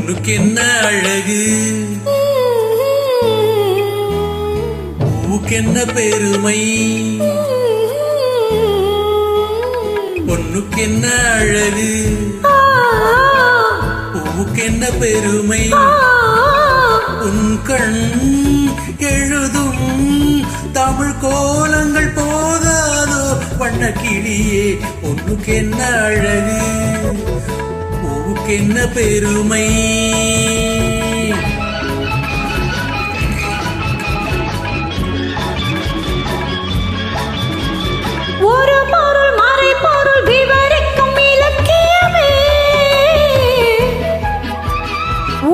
பொண்ணுக்கென்ன அழகு, பூவுக்கென்ன பெருமை. பொண்ணுக்கென்ன அழகு, பூவுக்கென்ன பெருமை. உன் கண் எழுதும் தமிழ் கோலங்கள் போதாதோ வண்ண கிளியே. பொண்ணுக்கென்ன அழகு, பூவுக்கென்ன பெருமை. ஒரு பொருள் மறை பொருள் விவரிக்கும் இலக்கியமே,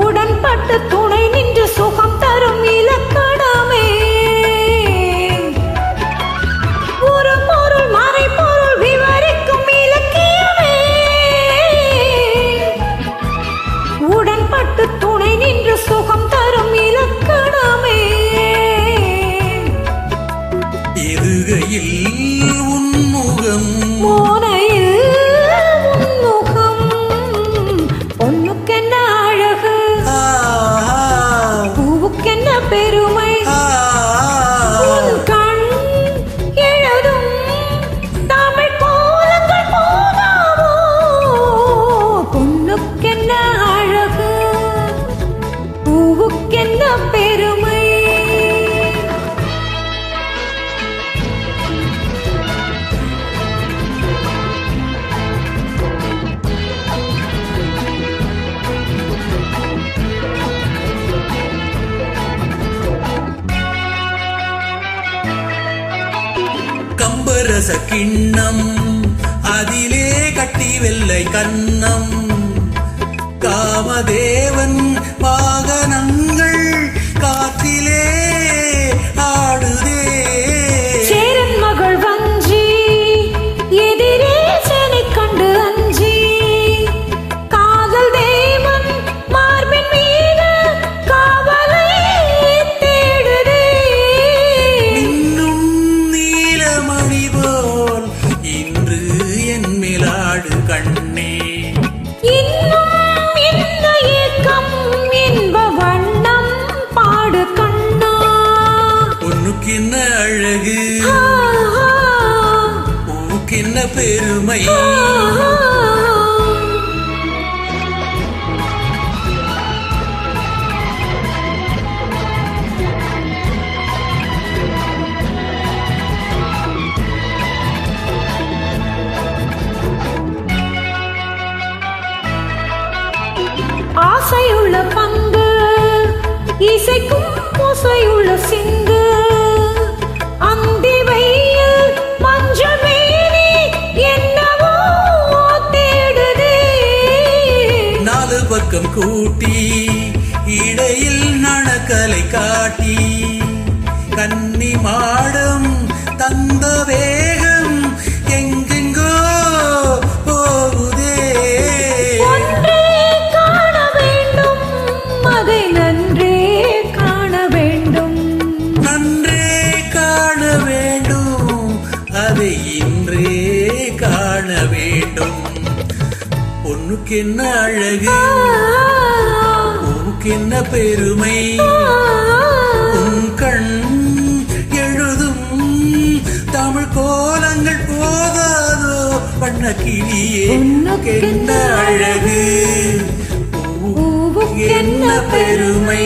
உடன்பட்டு துணை நின்று சுகம் தரும் இலக்கணமே. ஒரு பொருள் மறை பொருள் விவரிக்கும் இலக்கியமே, உடன்பட்டு துணை நின்று சுகம் தரும் இலக்கணமே. எதுகையில் உன்முகம், மோனையில் உன்முகம். பொண்ணுக்கென்ன அழகு, பூவுக்கென்ன பெருமை. உன் கண் எழுதும் தமிழ் கோலங்கள் போதாதோ. பொண்ணுக்கென்ன அழகு, பூவுக்கென்ன பெருமை. கம்பரச கிண்ணம் அதிலே கட்டி வெள்ளை கண்ணம். காமதேவன் வாகனங்கள் காற்றிலே ஆடுதே. சேரன் மகள் வஞ்சி எதிரே சேனை கண்டு அஞ்சி. காதல் தேவன் மார்பின் மீது காவலை தேடுதே. இன்னும் நீலமணி போல் இன்று என் மேலாடு கண்ணே. இன்னும் இந்த ஏக்கம் என்ப வண்ணம் பாடு கண்ணா. பொண்ணுக்கென்ன அழகு, பூவுக்கென்ன பெருமை. ஆசையுள்ள பங்கு இசைக்கும் பூசையுள்ள சிந்து. அந்தி வெயில் மஞ்சள் மேனி என்னவோ தேடுதே. நாலு பக்கம் கூட்டி இடையில் நனக்கலை காட்டி. கன்னி மாடம் தந்த வேகம் எங்கெங்கோ போகுதே. ஒன்றே காண வேண்டும், அதை நன்றே காண வேண்டும். நன்றே காண வேண்டும், அதை இன்றே காண வேண்டும். பொண்ணுக்கென்ன அழகு, பூவுக்கென்ன பெருமை. உன் கண் எழுதும் தமிழ் கோலங்கள் போதாதோ வண்ண கிளியே. பொண்ணுக்கென்ன அழகு, பூவுக்கென்ன பெருமை.